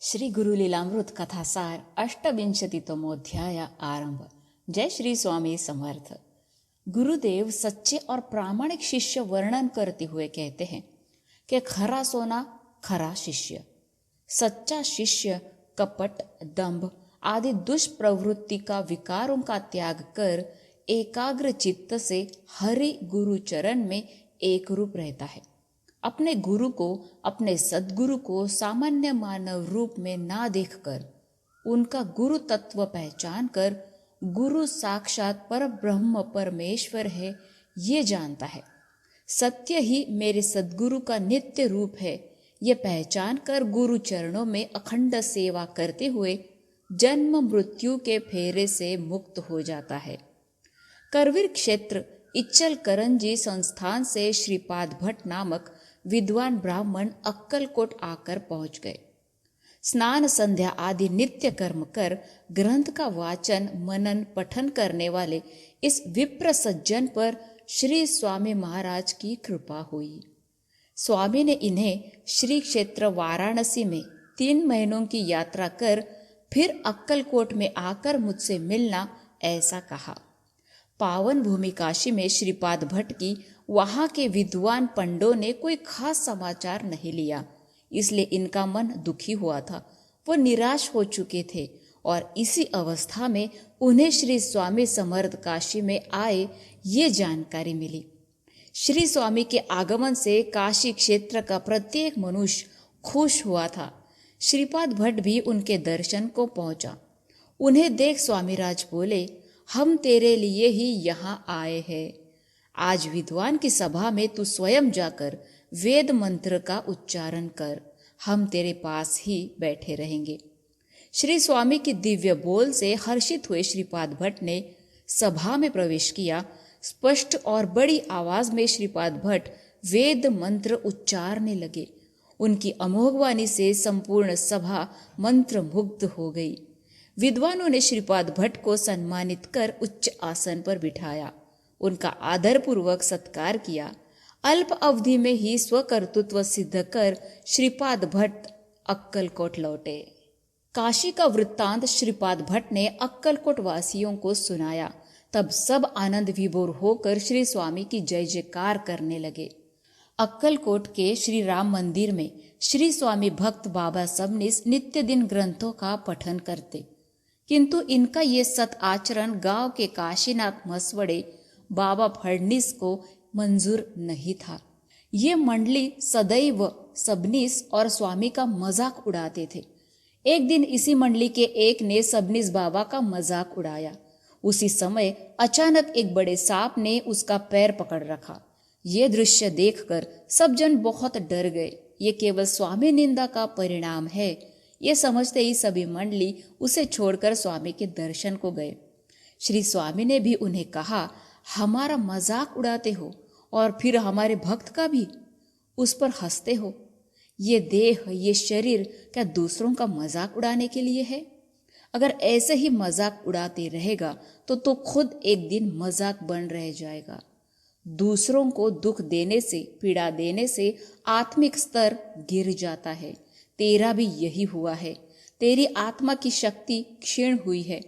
श्री गुरु लीलामृत कथासार अष्टविंशतितमोध्याय आरंभ। जय श्री स्वामी समर्थ। गुरुदेव सच्चे और प्रामाणिक शिष्य वर्णन करते हुए कहते हैं कि खरा सोना खरा शिष्य। सच्चा शिष्य कपट, दंभ आदि दुष्प्रवृत्ति का विकारों का त्याग कर एकाग्र चित्त से हरि गुरु चरण में एक रूप रहता है। अपने गुरु को, अपने सद्गुरु को सामान्य मानव रूप में ना देखकर उनका गुरु तत्व पहचान कर गुरु साक्षात पर ब्रह्म परमेश्वर है ये जानता है। सत्य ही मेरे सद्गुरु का नित्य रूप है ये पहचान कर गुरु चरणों में अखंड सेवा करते हुए जन्म मृत्यु के फेरे से मुक्त हो जाता है। करवीर क्षेत्र इच्चल करंजी संस्थान से श्रीपाद भट्ट नामक विद्वान ब्राह्मण अक्कलकोट आकर पहुंच गए। स्नान संध्या आदि नित्य कर्म कर ग्रंथ का वाचन मनन पठन करने वाले इस विप्र सज्जन पर श्री स्वामी महाराज की कृपा हुई। स्वामी ने इन्हें श्री क्षेत्र वाराणसी में 3 महीनों की यात्रा कर फिर अक्कलकोट में आकर मुझसे मिलना ऐसा कहा। पावन भूमि काशी में श्रीपाद भट्ट की वहां के विद्वान पंडों ने कोई खास समाचार नहीं लिया, इसलिए इनका मन दुखी हुआ था। वो निराश हो चुके थे और इसी अवस्था में उन्हें श्री स्वामी समर्थ काशी में आए ये जानकारी मिली। श्री स्वामी के आगमन से काशी क्षेत्र का प्रत्येक मनुष्य खुश हुआ था। श्रीपाद भट्ट भी उनके दर्शन को पहुंचा। उन्हें देख स्वामीराज बोले, हम तेरे लिए ही यहाँ आए हैं। आज विद्वान की सभा में तू स्वयं जाकर वेद मंत्र का उच्चारण कर, हम तेरे पास ही बैठे रहेंगे। श्री स्वामी की दिव्य बोल से हर्षित हुए श्रीपाद भट्ट ने सभा में प्रवेश किया। स्पष्ट और बड़ी आवाज में श्रीपाद भट्ट वेद मंत्र उच्चारने लगे। उनकी अमोघ वाणी से संपूर्ण सभा मंत्र मुग्ध हो गई। विद्वानों ने श्रीपाद भट्ट को सम्मानित कर उच्च आसन पर बिठाया, उनका आदरपूर्वक सत्कार किया। अल्प अवधि में ही स्वकर्तृत्व सिद्ध कर श्रीपाद भट्ट अक्कलकोट लौटे। काशी का वृत्तांत श्रीपाद भट्ट ने अक्कलकोट वासियों को सुनाया। तब सब आनंद विभोर होकर श्री स्वामी की जय जयकार करने लगे। अक्कलकोट के श्री राम मंदिर में श्री स्वामी भक्त बाबा सबनीस नित्य दिन ग्रंथों का पठन करते, किंतु इनका ये सत आचरण गांव के काशीनाथ मसवड़े बाबा फडनीस को मंजूर नहीं था। ये मंडली सदैव सबनीस और स्वामी का मजाक उड़ाते थे। एक दिन इसी मंडली के एक ने सबनीस बाबा का मजाक उड़ाया। उसी समय अचानक एक बड़े सांप ने उसका पैर पकड़ रखा। ये दृश्य देखकर सब जन बहुत डर गए। ये केवल स्वामी निंदा का परिणाम है ये समझते ही सभी मंडली उसे छोड़कर स्वामी के दर्शन को गए। श्री स्वामी ने भी उन्हें कहा, हमारा मजाक उड़ाते हो और फिर हमारे भक्त का भी उस पर हंसते हो। ये देह, ये शरीर क्या दूसरों का मजाक उड़ाने के लिए है? अगर ऐसे ही मजाक उड़ाते रहेगा तो खुद एक दिन मजाक बन रह जाएगा। दूसरों को दुख देने से, पीड़ा देने से आत्मिक स्तर गिर जाता है। तेरा भी यही हुआ है। तेरी आत्मा की शक्ति क्षीण हुई है।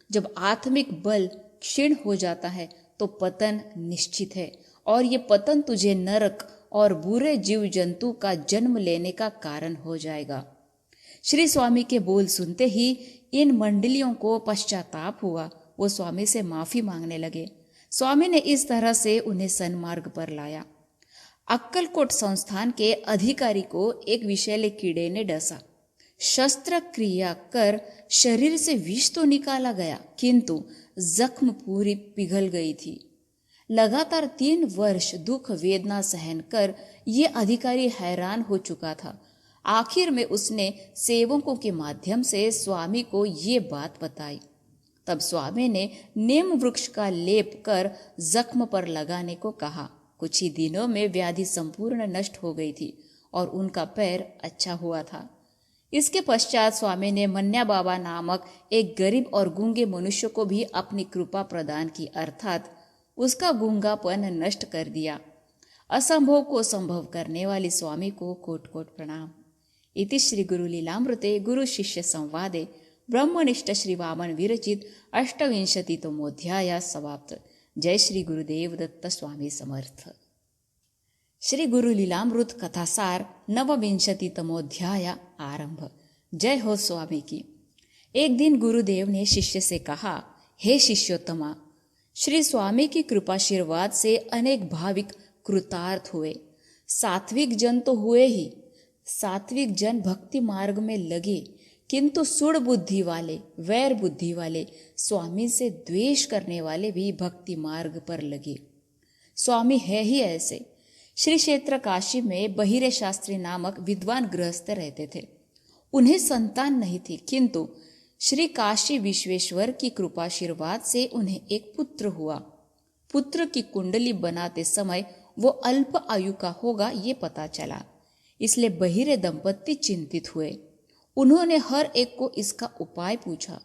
जब आत्मिक बल क्षीण हो जाता है तो पतन निश्चित है और ये पतन तुझे नरक और बुरे जीव जंतु का जन्म लेने का कारण हो जाएगा। श्री स्वामी के बोल सुनते ही इन मंडलियों को पश्चाताप हुआ। वो स्वामी से माफी मांगने लगे। स्वामी ने इस तरह से उन्हें सन्मार्ग पर लाया। अक्कलकोट संस्थान के अधिकारी को एक विषैले कीड़े ने डसा। शस्त्र क्रिया कर शरीर से विष तो निकाला गया, किंतु जख्म पूरी पिघल गई थी। लगातार 3 वर्ष दुख वेदना सहन कर ये अधिकारी हैरान हो चुका था। आखिर में उसने सेवकों के माध्यम से स्वामी को ये बात बताई। तब स्वामी ने नीम वृक्ष का लेप कर जख्म पर लगाने को कहा। कुछ ही दिनों में व्याधि संपूर्ण नष्ट हो गई थी और उनका पैर अच्छा हुआ था। इसके पश्चात स्वामी ने मन्या बाबा नामक एक गरीब और गूंगे मनुष्य को भी अपनी कृपा प्रदान की, अर्थात उसका गूंगापन नष्ट कर दिया। असंभव को संभव करने वाले स्वामी को कोट कोट प्रणाम। इति श्री गुरु लीलामृते गुरु शिष्य संवादे ब्रह्मनिष्ठ श्री वामन विरचित 28तमोऽध्याय समाप्त। जय श्री गुरुदेव दत्त स्वामी समर्थ। श्री गुरु लीलामृत कथासार 29तमोऽध्याय आरंभ। जय हो स्वामी की। एक दिन गुरुदेव ने शिष्य से कहा, हे शिष्योत्तमा, श्री स्वामी की कृपाशीर्वाद से अनेक भाविक कृतार्थ हुए। सात्विक जन तो हुए ही, सात्विक जन भक्ति मार्ग में लगे, किंतु सुड़ बुद्धि वाले, वैर बुद्धि वाले, स्वामी से द्वेष करने वाले भी भक्ति मार्ग पर लगे। स्वामी है ही ऐसे। श्री क्षेत्र काशी में बहिरे शास्त्री नामक विद्वान गृहस्थ रहते थे। उन्हें संतान नहीं थी, किंतु श्री काशी विश्वेश्वर की कृपाशीर्वाद से उन्हें एक पुत्र हुआ। पुत्र की कुंडली बनाते समय वो अल्प आयु का होगा ये पता चला, इसलिए बहिरे दंपत्ति चिंतित हुए। उन्होंने हर एक को इसका उपाय पूछा,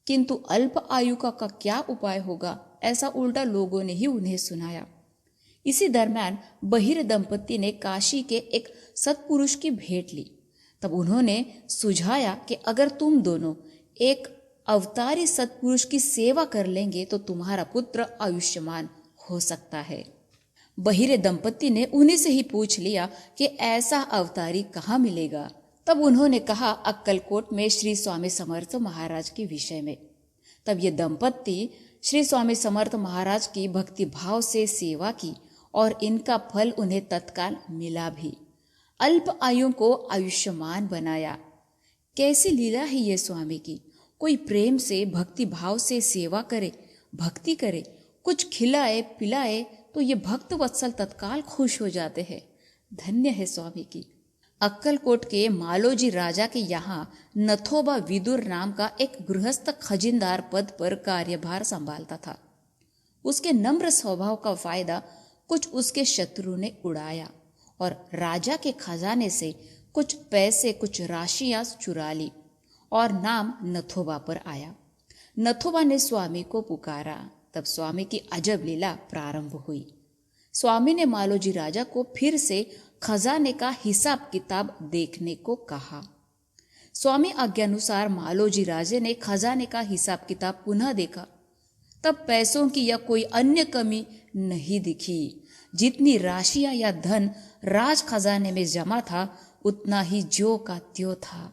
किंतु अल्प आयु का क्या उपाय होगा ऐसा उल्टा लोगों ने ही उन्हें सुनाया। इसी दरम्यान बहिरे दंपत्ति ने काशी के एक सत्पुरुष की भेंट ली। तब उन्होंने सुझाया कि अगर तुम दोनों एक अवतारी सत्पुरुष की सेवा कर लेंगे तो तुम्हारा पुत्र आयुष्मान हो सकता है। बहिरे दंपत्ति ने उन्हीं से ही पूछ लिया कि ऐसा अवतारी कहाँ मिलेगा। तब उन्होंने कहा, अक्कलकोट में श्री स्वामी समर्थ महाराज के विषय में। तब ये दंपत्ति श्री स्वामी समर्थ महाराज की भक्ति भाव से सेवा की और इनका फल उन्हें तत्काल मिला भी। अल्प आयु को आयुष्मान बनाया। कैसी लीला है ये स्वामी की। कोई प्रेम से भक्ति भाव से सेवा करे, भक्ति करे, कुछ खिलाए पिलाए तो ये भक्त वत्सल तत्काल खुश हो जाते हैं। धन्य है स्वामी की। अक्कलकोट के मालोजी राजा के यहाँ नथोबा विदुर नाम का एक गृहस्थ खजिनदार पद पर कार्यभार संभालता था। उसके नम्र स्वभाव का फायदा कुछ उसके शत्रु ने उड़ाया और राजा के खजाने से कुछ पैसे, कुछ राशियां चुरा ली और नाम नथोबा पर आया। नथोबा ने स्वामी को पुकारा। तब स्वामी की अजब लीला प्रारंभ हुई। स्वामी ने मालोजी राजा को फिर से खजाने का हिसाब किताब देखने को कहा। स्वामी आज्ञानुसार मालोजी राजे ने खजाने का हिसाब किताब पुनः देखा। तब पैसों की या कोई अन्य कमी नहीं दिखी। जितनी राशियां या धन राज खजाने में जमा था उतना ही ज्यों का त्यों था।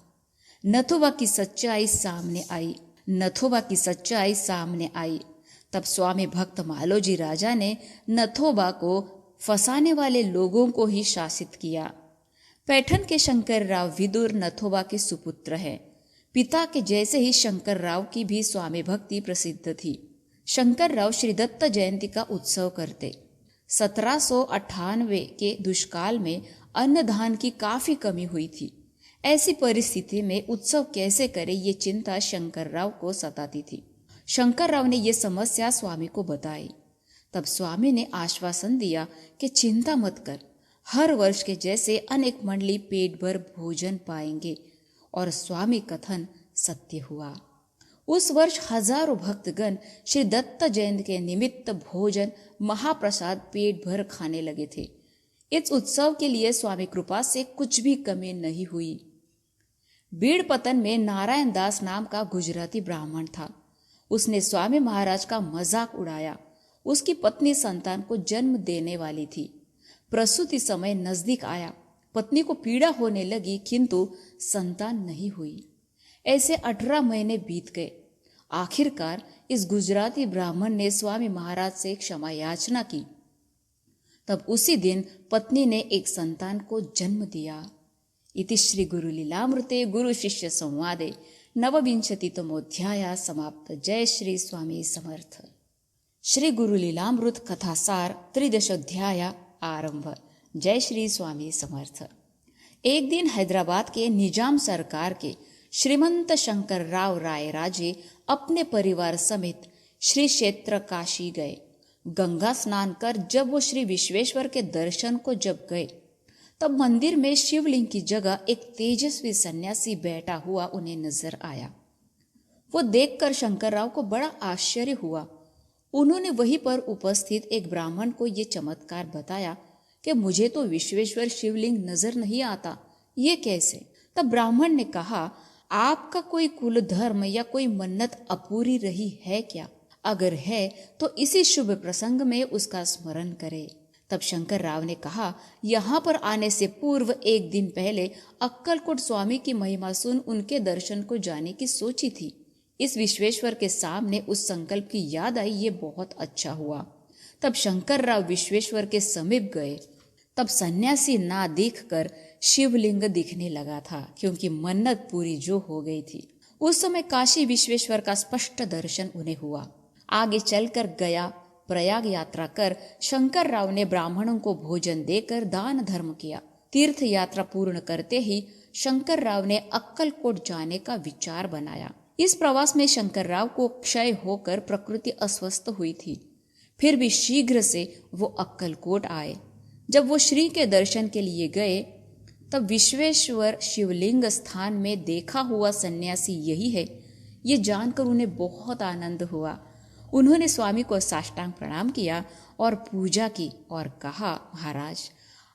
नथोबा की सच्चाई सामने आई। नथोबा की सच्चाई सामने आई। तब स्वामी भक्त मालोजी राजा ने नथोबा को फंसाने वाले लोगों को ही शासित किया। पैठन के शंकर राव विदुर नथोबा के सुपुत्र हैं। पिता के जैसे ही शंकर राव की भी स्वामी भक्ति प्रसिद्ध थी। शंकर राव श्री दत्त जयंती का उत्सव करते। 1798 के दुष्काल में अन्नधान की काफी कमी हुई थी। ऐसी परिस्थिति में उत्सव कैसे करे ये चिंता शंकर राव को सताती थी। शंकर राव ने ये समस्या स्वामी को बताई। तब स्वामी ने आश्वासन दिया कि चिंता मत कर, हर वर्ष के जैसे अनेक मंडली पेट भर भोजन पाएंगे। और स्वामी कथन सत्य हुआ। उस वर्ष हजारों भक्तगण श्री दत्त जयंती के निमित्त भोजन महाप्रसाद पेट भर खाने लगे थे। इस उत्सव के लिए स्वामी कृपा से कुछ भी कमी नहीं हुई। बीड़पतन में नारायण दास नाम का गुजराती ब्राह्मण था। उसने स्वामी महाराज का मजाक उड़ाया। उसकी पत्नी संतान को जन्म देने वाली थी। प्रसूति समय नजदीक आया। पत्नी को पीड़ा होने लगी, किंतु संतान नहीं हुई। ऐसे 18 महीने बीत गए। आखिरकार इस गुजराती ब्राह्मण ने स्वामी महाराज से क्षमा याचना की। तब उसी दिन पत्नी ने एक संतान को जन्म दिया। इति श्री गुरु लीलामृते गुरु शिष्य संवादे 29तमोऽध्याय समाप्त। जय श्री स्वामी समर्थ। श्री गुरु लीलामृत कथासार 13 आरंभ। जय श्री स्वामी समर्थ। एक दिन हैदराबाद के निजाम सरकार के श्रीमंत शंकर राव रायराजे अपने परिवार समेत श्री क्षेत्र काशी गए। गंगा स्नान कर जब वो श्री विश्वेश्वर के दर्शन को जब गए, तब मंदिर में शिवलिंग की जगह एक तेजस्वी सन्यासी बैठा हुआ उन्हें नजर आया। वो देखकर शंकरराव को बड़ा आश्चर्य हुआ। उन्होंने वहीं पर उपस्थित एक ब्राह्मण को ये चमत्कार बताया कि मुझे तो विश्वेश्वर शिवलिंग नजर नहीं आता, ये कैसे? तब ब्राह्मण ने कहा, आपका कोई कुल धर्म या कोई मन्नत अपूरी रही है क्या? अगर है तो इसी शुभ प्रसंग में उसका स्मरण करे। तब शंकर राव ने कहा, यहाँ पर आने से पूर्व एक दिन पहले अक्कलकोट स्वामी की महिमा सुन उनके दर्शन को जाने की सोची थी। इस विश्वेश्वर के सामने उस संकल्प की याद आई, ये बहुत अच्छा हुआ। तब शंकर राव विश्वेश्वर के समीप गए। तब सन्यासी ना देखकर शिवलिंग दिखने लगा था, क्योंकि मन्नत पूरी जो हो गई थी। उस समय काशी विश्वेश्वर का स्पष्ट दर्शन उन्हें हुआ। आगे चलकर गया प्रयाग यात्रा कर शंकर राव ने ब्राह्मणों को भोजन देकर दान धर्म किया। तीर्थ यात्रा पूर्ण करते ही शंकर राव ने अक्कलकोट जाने का विचार बनाया। इस प्रवास में शंकर राव को क्षय होकर प्रकृति अस्वस्थ हुई थी। फिर भी शीघ्र से वो अक्कलकोट आए। जब वो श्री के दर्शन के लिए गए तब विश्वेश्वर शिवलिंग स्थान में देखा हुआ सन्यासी यही है, ये जानकर उन्हें बहुत आनंद हुआ। उन्होंने स्वामी को साष्टांग प्रणाम किया और पूजा की और कहा, महाराज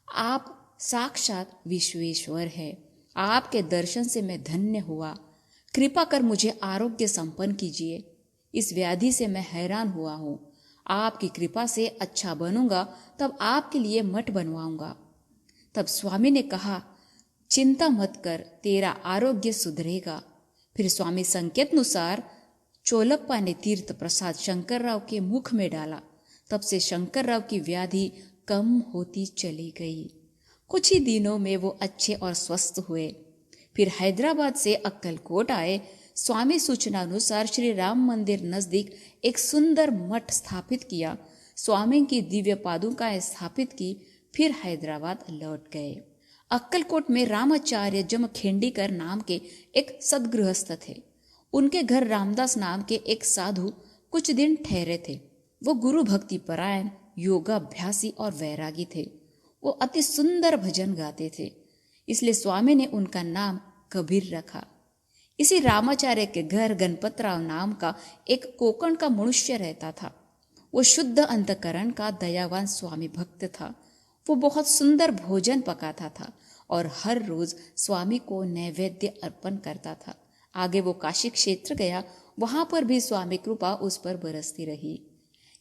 आप साक्षात विश्वेश्वर है, आपके दर्शन से मैं धन्य हुआ। कृपा कर मुझे आरोग्य संपन्न कीजिए। इस व्याधि से मैं हैरान हुआ हूँ। आपकी कृपा से अच्छा बनूंगा तब आपके लिए मठ बनवाऊंगा। तब स्वामी ने कहा, चिंता मत कर, तेरा आरोग्य सुधरेगा। फिर स्वामी संकेतानुसार चोलप्पा ने तीर्थ प्रसाद शंकर राव के मुख में डाला। तब से शंकर राव की व्याधि कम होती चली गई। कुछ ही दिनों में वो अच्छे और स्वस्थ हुए। फिर हैदराबाद से अक्कलकोट आए। स्वामी सूचना अनुसार श्री राम मंदिर नजदीक एक सुंदर मठ स्थापित किया। स्वामी की दिव्य पादुकाएं स्थापित की। फिर हैदराबाद लौट गए। अक्कलकोट में रामाचार्य जमखेंडीकर नाम के एक सद्गृहस्थ थे। उनके घर रामदास नाम के एक साधु कुछ दिन ठहरे थे। वो गुरु भक्ति परायण, योगाभ्यासी और वैरागी थे। वो अति सुंदर भजन गाते थे, इसलिए स्वामी ने उनका नाम कबीर रखा। इसी रामाचार्य के घर गणपतराव नाम का एक कोकण का मनुष्य रहता था। वो शुद्ध अंतकरण का दयावान स्वामी भक्त था। वो बहुत सुंदर भोजन पकाता था और हर रोज स्वामी को नैवेद्य अर्पण करता था। आगे वो काशी क्षेत्र गया, वहां पर भी स्वामी कृपा उस पर बरसती रही।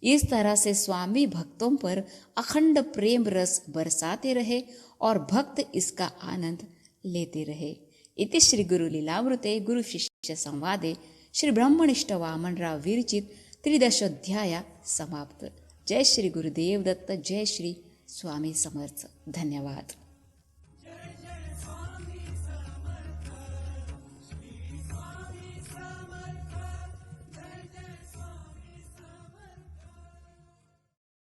इस तरह से स्वामी भक्तों पर अखंड प्रेम रस बरसाते रहे और भक्त इसका आनंद लेते रहे। इति श्री गुरु लीलामृते गुरु शिष्य संवादे श्री ब्रह्मनिष्ठ वामन राव विरचित 13 समाप्त। जय श्री गुरुदेव दत्त। जय श्री स्वामी समर्थ। धन्यवाद।